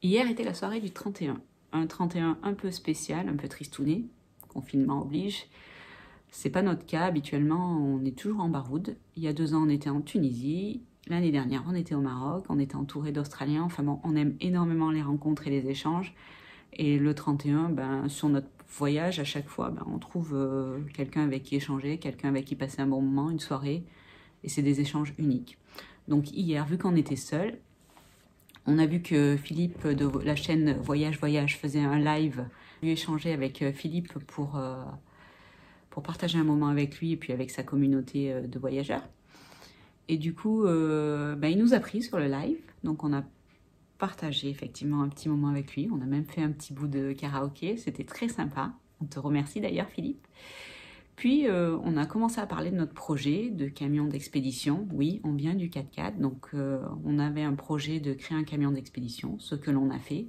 Hier était la soirée du 31. Un 31 un peu spécial, un peu tristouné, confinement oblige. C'est pas notre cas, habituellement on est toujours en Baroud. Il y a 2 ans on était en Tunisie, l'année dernière on était au Maroc, on était entouré d'Australiens. Enfin bon, on aime énormément les rencontres et les échanges. Et le 31, sur notre voyage, à chaque fois, on trouve quelqu'un avec qui échanger, quelqu'un avec qui passer un bon moment, une soirée. Et c'est des échanges uniques. Donc hier, vu qu'on était seuls, on a vu que Philippe de la chaîne Voyage Voyage faisait un live. J'ai échangé avec Philippe pour partager un moment avec lui et puis avec sa communauté de voyageurs. Et du coup, il nous a pris sur le live. Donc on a partagé effectivement un petit moment avec lui. On a même fait un petit bout de karaoké. C'était très sympa. On te remercie d'ailleurs, Philippe. Puis, on a commencé à parler de notre projet de camion d'expédition. Oui, on vient du 4x4, donc on avait un projet de créer un camion d'expédition, ce que l'on a fait.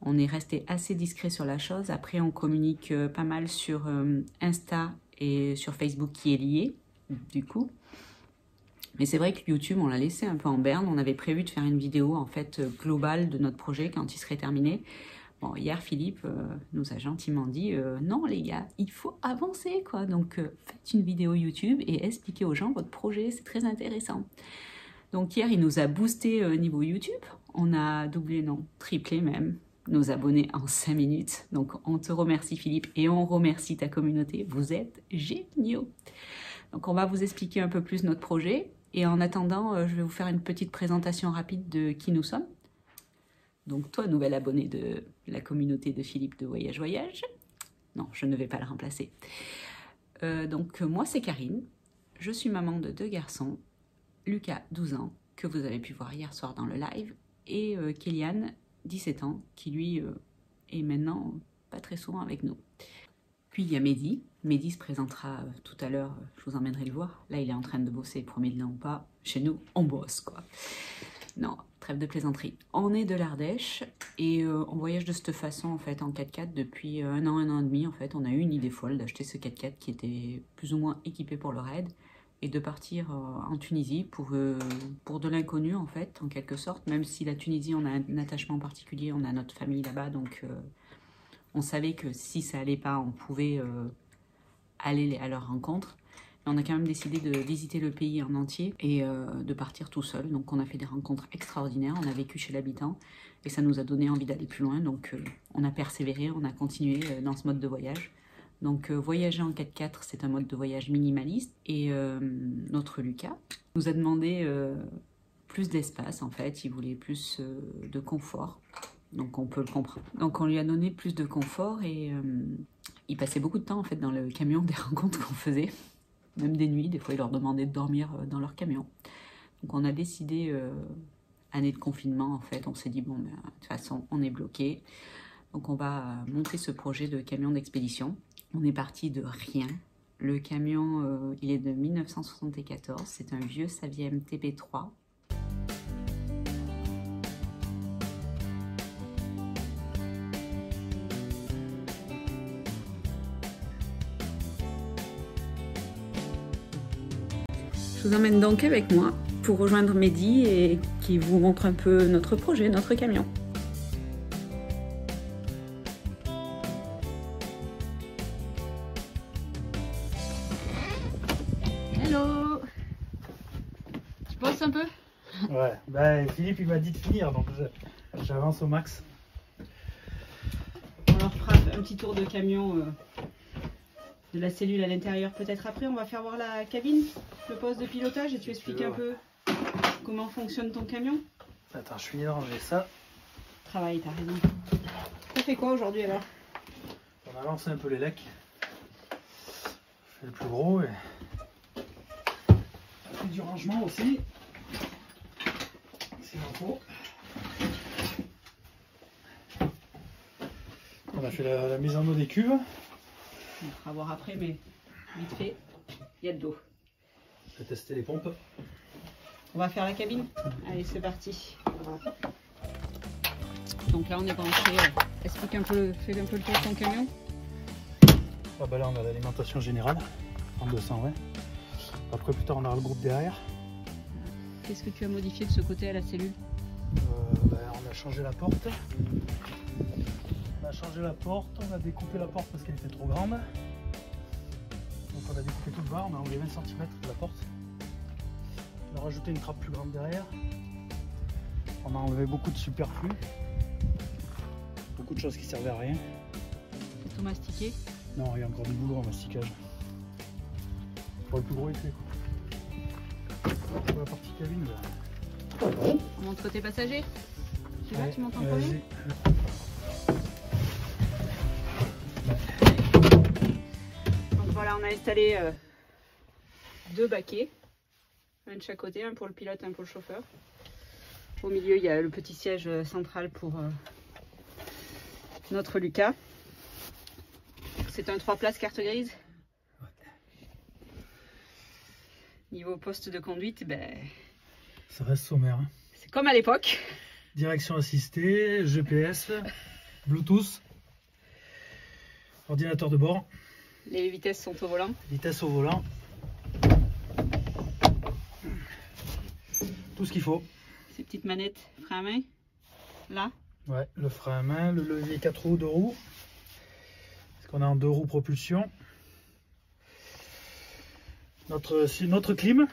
On est resté assez discret sur la chose. Après, on communique pas mal sur Insta et sur Facebook qui est lié, du coup. Mais c'est vrai que YouTube, on l'a laissé un peu en berne. On avait prévu de faire une vidéo, en fait, globale de notre projet quand il serait terminé. Bon, hier, Philippe nous a gentiment dit non, les gars, il faut avancer, quoi. Donc, faites une vidéo YouTube et expliquez aux gens votre projet, c'est très intéressant. Donc, hier, il nous a boosté niveau YouTube. On a doublé, non, triplé même, nos abonnés en 5 minutes. Donc, on te remercie, Philippe, et on remercie ta communauté. Vous êtes géniaux. Donc, on va vous expliquer un peu plus notre projet. Et en attendant, je vais vous faire une petite présentation rapide de qui nous sommes. Donc toi, nouvel abonné de la communauté de Philippe de Voyage Voyage. Non, je ne vais pas le remplacer. Donc moi, c'est Karine. Je suis maman de 2 garçons. Lucas, 12 ans, que vous avez pu voir hier soir dans le live. Et Kélian, 17 ans, qui lui est maintenant pas très souvent avec nous. Puis il y a Mehdi. Mehdi se présentera tout à l'heure. Je vous emmènerai le voir. Là, il est en train de bosser, promis-le ou pas. Chez nous, on bosse, quoi. Non, trêve de plaisanterie. On est de l'Ardèche et on voyage de cette façon en fait en 4x4 depuis 1 an et demi. En fait, on a eu une idée folle d'acheter ce 4x4 qui était plus ou moins équipé pour le raid et de partir en Tunisie pour de l'inconnu en fait, en quelque sorte. Même si la Tunisie, on a un attachement particulier, on a notre famille là-bas, donc on savait que si ça allait pas, on pouvait aller à leur rencontre. On a quand même décidé de visiter le pays en entier et de partir tout seul. Donc on a fait des rencontres extraordinaires, on a vécu chez l'habitant et ça nous a donné envie d'aller plus loin. Donc on a persévéré, on a continué dans ce mode de voyage. Donc voyager en 4x4, c'est un mode de voyage minimaliste. Et notre Lucas nous a demandé plus d'espace en fait, il voulait plus de confort. Donc on peut le comprendre. Donc on lui a donné plus de confort et il passait beaucoup de temps en fait dans le camion des rencontres qu'on faisait. Même des nuits, des fois, ils leur demandaient de dormir dans leur camion. Donc, on a décidé, année de confinement, en fait, on s'est dit, bon, de toute façon, on est bloqué. Donc, on va monter ce projet de camion d'expédition. On est parti de rien. Le camion, il est de 1974. C'est un vieux Saviem TP3. Je vous emmène donc avec moi pour rejoindre Mehdi et qui vous montre un peu notre projet, notre camion. Hello! Tu bosses un peu? Ouais, Philippe il m'a dit de finir donc j'avance au max. On leur fera un petit tour de camion de la cellule à l'intérieur peut-être après. On va faire voir la cabine, le poste de pilotage et tu expliques un peu comment fonctionne ton camion. Attends, je finis de ranger ça. Travail, t'as raison. Ça fait quoi aujourd'hui alors? On a lancé un peu les lecs. Je fais le plus gros et on fait du rangement aussi. S'il en faut. On a fait la mise en eau des cuves. On fera voir après, mais vite fait, il y a de l'eau. Je vais tester les pompes. On va faire la cabine. Allez, c'est parti. Donc là, on est branché. Explique un peu, fais un peu le tour de ton camion. Ah bah là, on a l'alimentation générale en 220. Après, plus tard, on aura le groupe derrière. Qu'est-ce que tu as modifié de ce côté à la cellule? Alors on a changé la porte. On a changé la porte, on a découpé la porte parce qu'elle était trop grande. Donc on a découpé tout le bas, on a enlevé 20 cm de la porte. On a rajouté une trappe plus grande derrière. On a enlevé beaucoup de superflu. Beaucoup de choses qui servaient à rien. C'est tout mastiqué? Non, il y a encore du boulot en masticage. Pour le plus gros, il fait. Pour la partie cabine, là. On montre tes passagers? Tu vas, Ouais, tu montes en premier? Donc voilà, on a installé deux baquets. Un de chaque côté, un pour le pilote, un pour le chauffeur. Au milieu, il y a le petit siège central pour notre Lucas. C'est un 3 places carte grise. Niveau poste de conduite, ben, Ça reste sommaire. Hein. c'est comme à l'époque. Direction assistée, GPS, Bluetooth, ordinateur de bord, Les vitesses sont au volant. vitesse au volant. Tout ce qu'il faut. Ces petites manettes frein à main. Là. Ouais, le frein à main, le levier 4 roues, 2 roues. Parce qu'on est en 2 roues propulsion. Notre clim.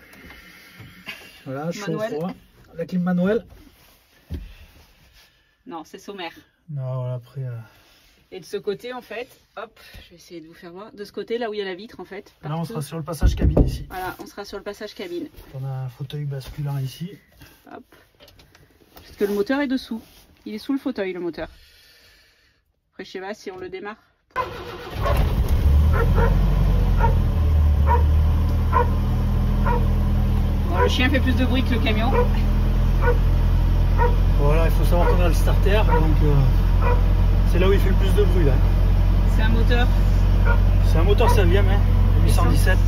Voilà, chaud, Manuel. froid. La clim manuelle. Non, c'est sommaire. Non, voilà, après. Et de ce côté, en fait, hop, je vais essayer de vous faire voir. De ce côté, là où il y a la vitre, en fait. Là, on partout. sera sur le passage cabine ici. Voilà, on sera sur le passage cabine. On a un fauteuil basculant ici. Hop. Parce que le moteur est dessous. Il est sous le fauteuil, le moteur. Après, je sais pas si on le démarre. Bon, le chien fait plus de bruit que le camion. Voilà, il faut savoir qu'on a le starter, donc c'est là où il fait le plus de bruit là. C'est un moteur C'est un moteur Saviam, hein, 817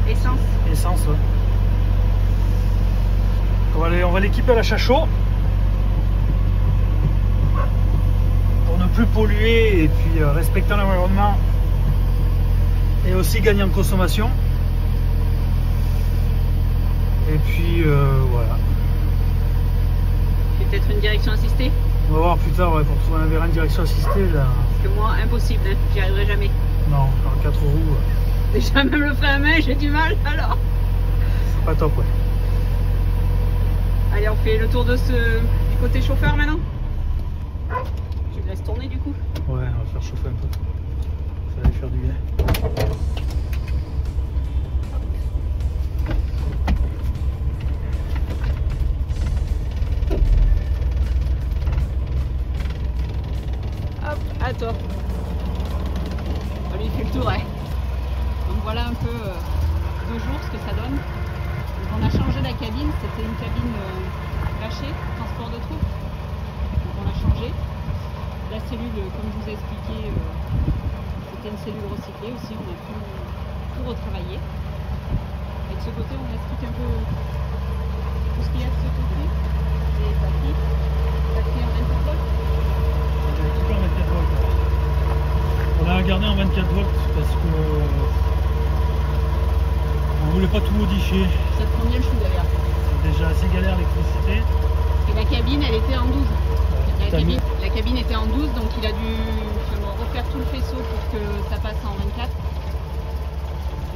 essence. essence. Ouais. On va l'équiper à la chaud pour ne plus polluer et puis respectant l'environnement et aussi gagner en consommation. Et puis voilà. Peut-être une direction assistée. On va voir plus tard ouais, pour trouver un vérin de direction assistée là. Parce que moi, impossible, hein, j'y arriverai jamais. Non, en 4 roues, Déjà, même le frein à main, j'ai du mal, alors. c'est pas top ouais. Allez, on fait le tour de du côté chauffeur maintenant. Tu le laisses tourner du coup. Ouais, on va faire chauffer un peu. Ça va lui faire du bien. Hop, à toi. On lui fait le tour, ouais. Donc voilà un peu de jour ce que ça donne. Donc on a changé la cabine, c'était une cabine lâchée, transport de troupes. Donc on l'a changé. La cellule, comme je vous ai expliqué, c'était une cellule recyclée aussi, on a pu tout retravailler. Et de ce côté, on explique un peu tout ce qu'il y a de ce côté. Les batteries en 24 volts. On a gardé en 24 volts parce que on voulait pas tout modifier. Ça te prend bien le chou derrière. C'est déjà assez galère l'électricité. Et la cabine, elle était en 12. T'as mis- La cabine était en 12, donc il a dû refaire tout le faisceau pour que ça passe en 24.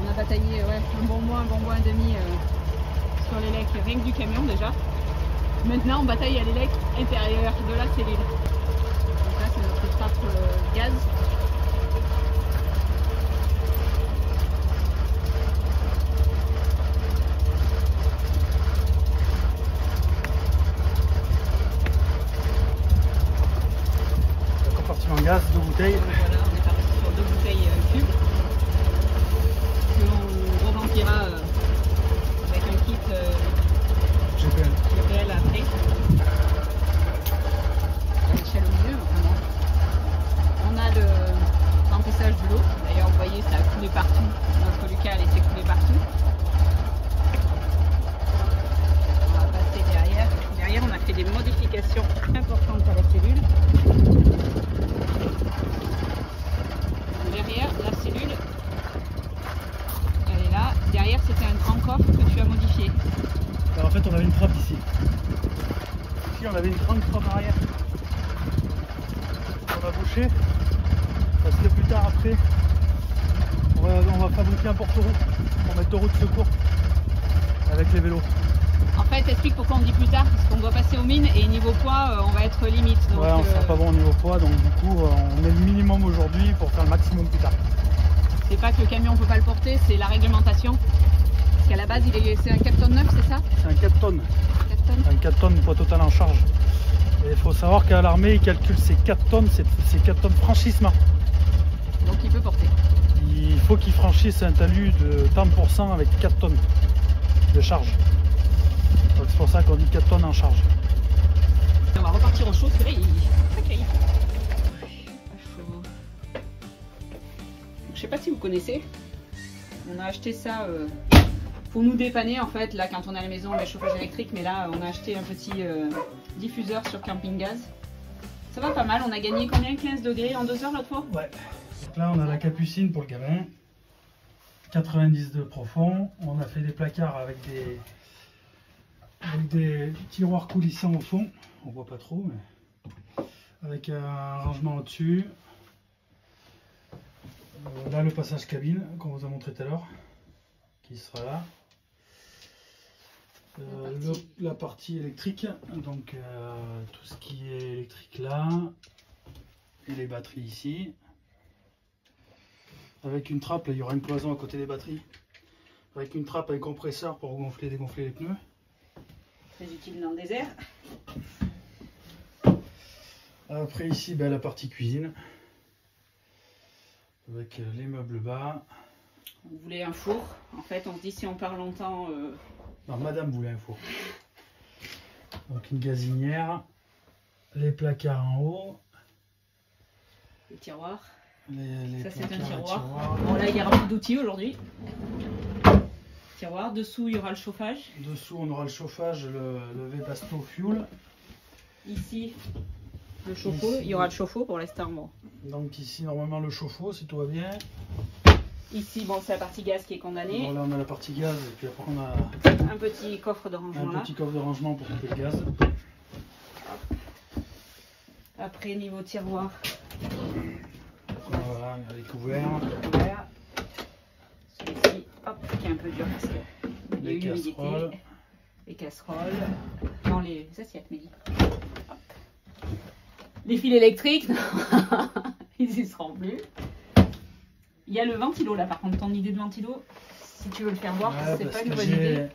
On a bataillé ouais, un bon mois et demi sur l'élec rien que du camion déjà. Maintenant, on bataille à l'élec intérieur de la cellule. Donc là, c'est notre trappe gaz. Compartiment gaz, 2 bouteilles. Voilà, on est parti sur 2 bouteilles cubes que l'on remplira avec un kit GPL. GPL après. À l'échelle au milieu, vraiment. On a le remplissage de l'eau. D'ailleurs, vous voyez, ça a coulé partout. Notre Lucas a laissé couler partout. On va passer derrière. Derrière, on a fait des modifications importantes à la cellule. Derrière, la cellule, elle est là. Derrière, c'était un grand coffre que tu as modifié. Alors en fait, on avait une trappe ici ici on avait une grande trappe arrière. On va boucher parce que plus tard après on va fabriquer un porte-roue pour mettre 2 roues de secours avec les vélos. En fait, explique pourquoi on dit plus tard, parce qu'on doit passer aux mines et niveau poids, on va être limite. Donc, ouais, on sera pas bon au niveau poids, donc du coup, on met le minimum aujourd'hui pour faire le maximum plus tard. C'est pas que le camion on peut pas le porter, c'est la réglementation. Parce qu'à la base, c'est un 4 tonnes 9, c'est ça? C'est un 4 tonnes. 4 tonnes. Un 4 tonnes poids total en charge. Et il faut savoir qu'à l'armée, ils calculent ces 4 tonnes, c'est 4 tonnes franchissement. Donc il peut porter. Il faut qu'il franchisse un talus de 30% avec 4 tonnes de charge. Donc c'est pour ça qu'on dit 4 tonnes en charge. On va repartir au chaud, parce que là ça caille. Je sais pas si vous connaissez, on a acheté ça pour nous dépanner en fait, là quand on est à la maison, le chauffage électrique, mais là on a acheté un petit diffuseur sur camping gaz. Ça va pas mal, on a gagné combien? 15 degrés en 2 heures l'autre fois? Ouais. Donc là on a la capucine pour le gamin, 90 de profond, on a fait des placards avec des tiroirs coulissants au fond, on voit pas trop, mais avec un rangement au-dessus. Là le passage cabine qu'on vous a montré tout à l'heure, qui sera là. La partie électrique, donc tout ce qui est électrique là, et les batteries ici. Avec une trappe, là il y aura une cloison à côté des batteries. Avec une trappe avec compresseur pour gonfler et dégonfler les pneus. Très utile dans le désert. Après ici la partie cuisine. Avec les meubles bas. On voulait un four. En fait, on se dit si on part longtemps. Non, madame voulait un four. Donc une gazinière. Les placards en haut. Le tiroir. Ça, c'est un tiroir. Bon, là, il y aura plus d'outils aujourd'hui. Tiroir. Dessous, il y aura le chauffage. Dessous, on aura le chauffage, le Webasto Fuel. Ici, le chauffe-eau. Il y aura le chauffe-eau pour l'instant. Bon. Donc ici normalement le chauffe-eau si tout va bien. Ici bon c'est la partie gaz qui est condamnée. Bon, là on a la partie gaz et puis après on a un petit coffre de rangement petit coffre de rangement pour couper le gaz. Après niveau tiroir. Voilà, les couverts. Voilà. Celui-ci, hop, qui est un peu dur parce que il y a eu l'humidité. Les casseroles. Non les assiettes Mélie. Les fils électriques, ils y seront plus. Il y a le ventilo là, par contre, ton idée de ventilo, si tu veux le faire voir, ouais, c'est pas une bonne idée.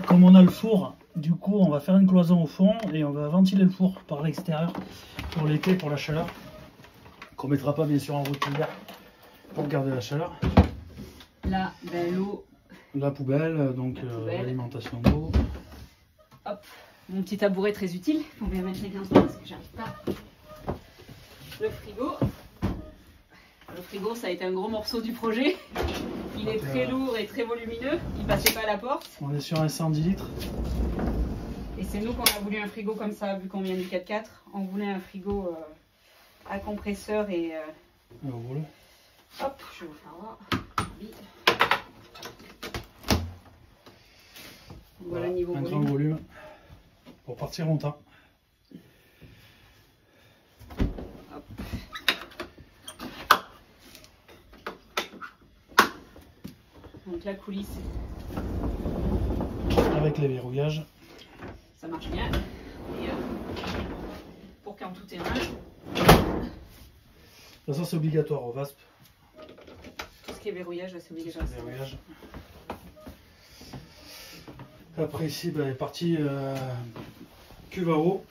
Comme on a le four, du coup, on va faire une cloison au fond et on va ventiler le four par l'extérieur pour l'été, pour la chaleur. Qu'on mettra pas bien sûr en route l'hiver pour garder la chaleur. Là, l'eau. La poubelle, donc l'alimentation d'eau. Hop, mon petit tabouret très utile. On va mettre les 15 parce que j'arrive pas. Le frigo. Le frigo, ça a été un gros morceau du projet. Il est très lourd et très volumineux. Il passait pas à la porte. On est sur un 110 litres. Et c'est nous qu'on a voulu un frigo comme ça, vu qu'on vient du 4x4. On voulait un frigo à compresseur et... Hop, je vais vous faire voir. Oui. Voilà, niveau un volume. grand volume pour partir longtemps. Donc la coulisse. Avec les verrouillages. Ça marche bien. Et pour quand tout est range. De toute façon c'est obligatoire au VASP. Tout ce qui est verrouillage, c'est obligatoire. Verrouillage. Après ici, partie cuve à eau.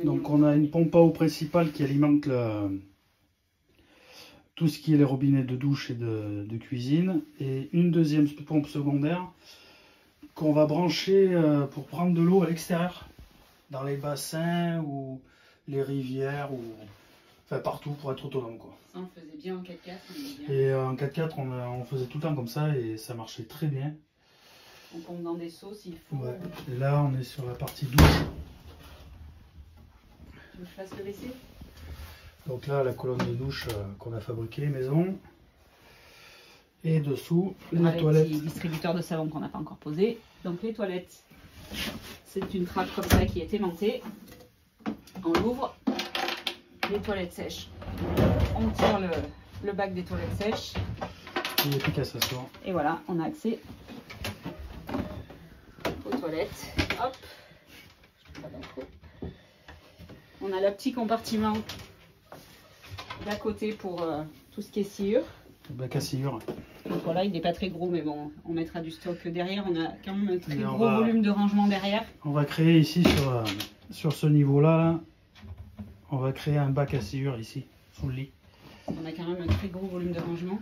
Donc on a une pompe à eau principale qui alimente tout ce qui est les robinets de douche et de cuisine. Et une deuxième pompe secondaire qu'on va brancher pour prendre de l'eau à l'extérieur. Dans les bassins ou les rivières ou enfin partout pour être autonome quoi. Ça on faisait bien en 4x4. Et en 4x4 on faisait tout le temps comme ça et ça marchait très bien. On pompe dans des seaux s'il faut. Ouais. Et là on est sur la partie douche. Tu veux que je fasse le WC? Donc là la colonne de douche qu'on a fabriquée maison. Et dessous les toilettes. Les petits distributeurs de savon qu'on n'a pas encore posé. Donc les toilettes. C'est une trappe comme ça qui est aimantée. On l'ouvre, les toilettes sèches. On tire le bac des toilettes sèches. Il n'y a plus qu'à s'asseoir. Et voilà, on a accès aux toilettes. Hop. On a le petit compartiment d'à côté pour tout ce qui est sciure. Le bac à sciure. Donc voilà, il n'est pas très gros, mais bon, on mettra du stock derrière. On a quand même un très gros va... volume de rangement derrière. On va créer ici, sur ce niveau-là, on va créer un bac à sciure ici, sous le lit. On a quand même un très gros volume de rangement.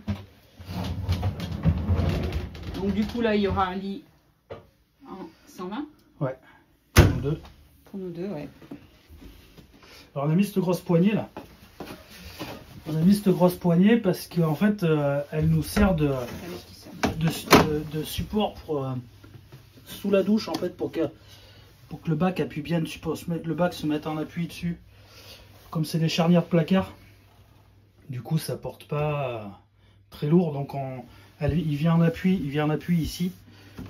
Donc du coup, là, il y aura un lit en 120. Ouais, pour nous deux. Pour nous deux, ouais. Alors on a mis cette grosse poignée là. On a mis cette grosse poignée parce qu'en fait, elle nous sert de support pour, sous la douche en fait, pour que le bac appuie bien dessus, pour le bac se mette en appui dessus. Comme c'est des charnières de placard, du coup ça porte pas très lourd, donc il vient en appui ici.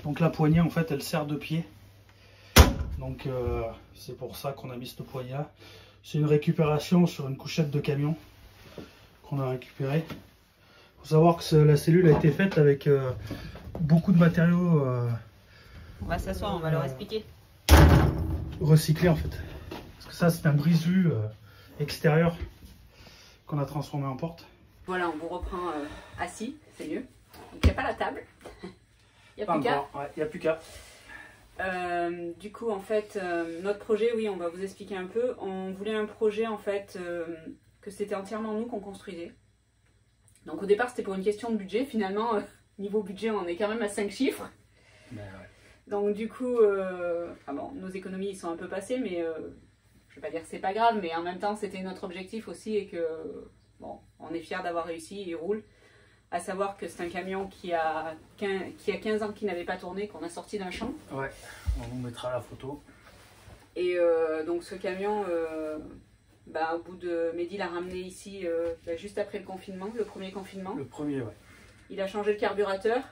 Donc la poignée en fait elle sert de pied. Donc c'est pour ça qu'on a mis cette poignée là. C'est une récupération sur une couchette de camion qu'on a récupérée. Il faut savoir que la cellule a été faite avec beaucoup de matériaux on va s'asseoir, on va leur expliquer. Recyclés en fait. Parce que ça c'est un brise-vue extérieur qu'on a transformé en porte. Voilà, on vous reprend assis, c'est mieux. Donc il n'y a pas la table. Il n'y a plus qu'à. Ouais, il n'y a plus qu'à. Du coup, en fait, notre projet, oui, on va vous expliquer un peu. On voulait un projet, en fait, que c'était entièrement nous qu'on construisait. Donc au départ, c'était pour une question de budget. Finalement, niveau budget, on est quand même à 5 chiffres. Ben ouais. Donc du coup, enfin bon, nos économies ils sont un peu passées, mais je vais pas dire que c'est pas grave, mais en même temps, c'était notre objectif aussi et que, bon, on est fiers d'avoir réussi, il roule. À savoir que c'est un camion qui a 15 ans qui n'avait pas tourné, qu'on a sorti d'un champ. Ouais, on vous mettra la photo. Et donc ce camion, au bout de... Mehdi l'a ramené ici juste après le confinement, le premier confinement. Le premier, ouais. Il a changé le carburateur,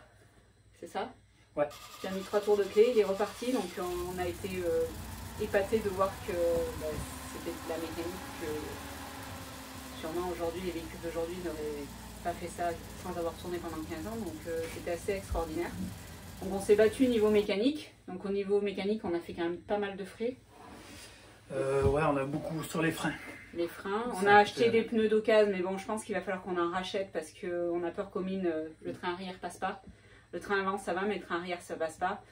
c'est ça? Ouais. Il a mis 3 tours de clé, il est reparti, donc on a été épatés de voir que c'était de la mécanique que sûrement aujourd'hui, les véhicules d'aujourd'hui n'auraient pas fait ça sans avoir tourné pendant 15 ans, donc c'était assez extraordinaire. Donc on s'est battu niveau mécanique, donc au niveau mécanique on a fait quand même pas mal de frais. Ouais, on a beaucoup sur les freins. Les freins, on a acheté des pneus d'occasion, mais bon je pense qu'il va falloir qu'on en rachète parce qu'on a peur qu'au mine le train arrière passe pas. Le train avant ça va, mais le train arrière ça passe pas.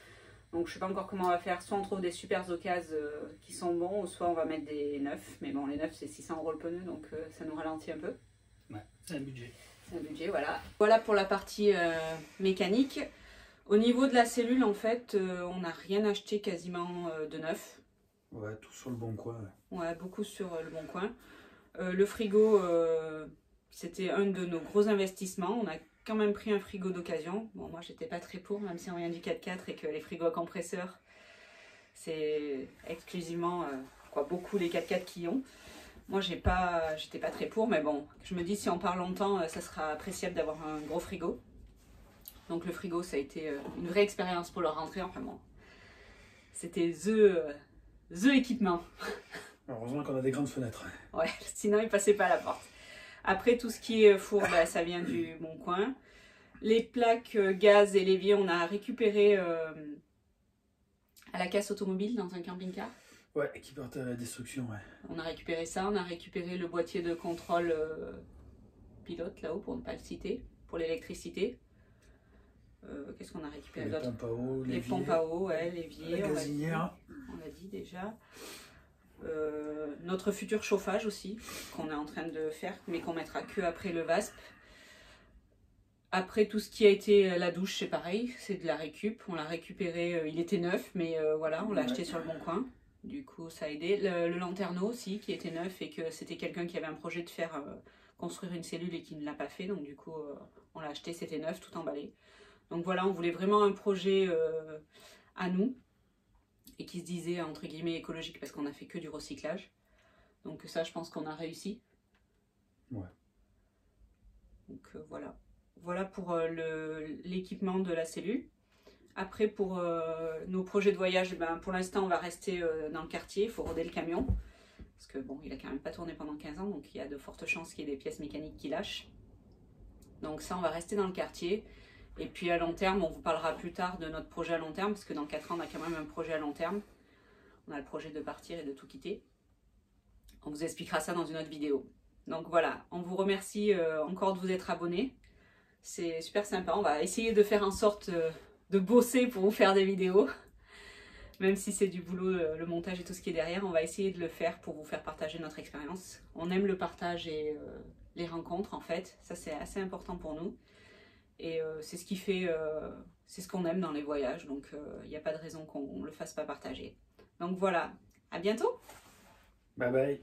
Donc je sais pas encore comment on va faire, soit on trouve des super occasions qui sont bons, ou soit on va mettre des neufs. Mais bon les neufs c'est 600 € le pneu, donc ça nous ralentit un peu. Ouais, c'est un budget. C'est un budget, voilà. Voilà pour la partie mécanique. Au niveau de la cellule, en fait, on n'a rien acheté quasiment de neuf. Ouais, tout sur le bon coin. Ouais, beaucoup sur le bon coin. Le frigo, c'était un de nos gros investissements. On a quand même pris un frigo d'occasion. Bon, moi, j'étais pas très pour, même si on vient du 4x4 et que les frigos à compresseur, c'est exclusivement beaucoup les 4x4 qui ont. Moi, j'étais pas très pour, mais bon, je me dis si on part longtemps, ça sera appréciable d'avoir un gros frigo. Donc le frigo, ça a été une vraie expérience pour leur rentrée. Enfin bon, c'était the équipement. Heureusement qu'on a des grandes fenêtres. Ouais, sinon il passait pas à la porte. Après, tout ce qui est four, ça vient du Bon Coin. Les plaques gaz et l'évier, on a récupéré à la casse automobile dans un camping-car. Ouais, qui partait à la destruction, ouais. On a récupéré ça, on a récupéré le boîtier de contrôle pilote là-haut, pour ne pas le citer, pour l'électricité. Qu'est-ce qu'on a récupéré d'autre? Les pompes à eau, les pompes à eau, ouais, l'évier, la gazinière. on l'a dit déjà. Notre futur chauffage aussi, qu'on est en train de faire, mais qu'on mettra que après le VASP. Après, tout ce qui a été la douche, c'est pareil, c'est de la récup. On l'a récupéré, il était neuf, mais voilà, on l'a acheté sur le Bon Coin. Du coup, ça a aidé. Le lanterneau aussi, qui était neuf et que c'était quelqu'un qui avait un projet de faire construire une cellule et qui ne l'a pas fait. Donc du coup, on l'a acheté, c'était neuf, tout emballé. Donc voilà, on voulait vraiment un projet à nous et qui se disait entre guillemets écologique parce qu'on a fait que du recyclage. Donc ça, je pense qu'on a réussi. Ouais. Donc voilà. Voilà pour l'équipement de la cellule. Après, pour nos projets de voyage, ben, pour l'instant, on va rester dans le quartier. Il faut roder le camion. Parce que bon, il a quand même pas tourné pendant 15 ans, donc il y a de fortes chances qu'il y ait des pièces mécaniques qui lâchent. Donc ça, on va rester dans le quartier. Et puis à long terme, on vous parlera plus tard de notre projet à long terme, parce que dans 4 ans, on a quand même un projet à long terme. On a le projet de partir et de tout quitter. On vous expliquera ça dans une autre vidéo. Donc voilà, on vous remercie encore de vous être abonnés. C'est super sympa. On va essayer de faire en sorte de bosser pour vous faire des vidéos. Même si c'est du boulot, le montage et tout ce qui est derrière, on va essayer de le faire pour vous faire partager notre expérience. On aime le partage et les rencontres en fait. Ça c'est assez important pour nous. Et c'est ce qui fait, c'est ce qu'on aime dans les voyages. Donc il n'y a pas de raison qu'on ne le fasse pas partager. Donc voilà, à bientôt. Bye bye.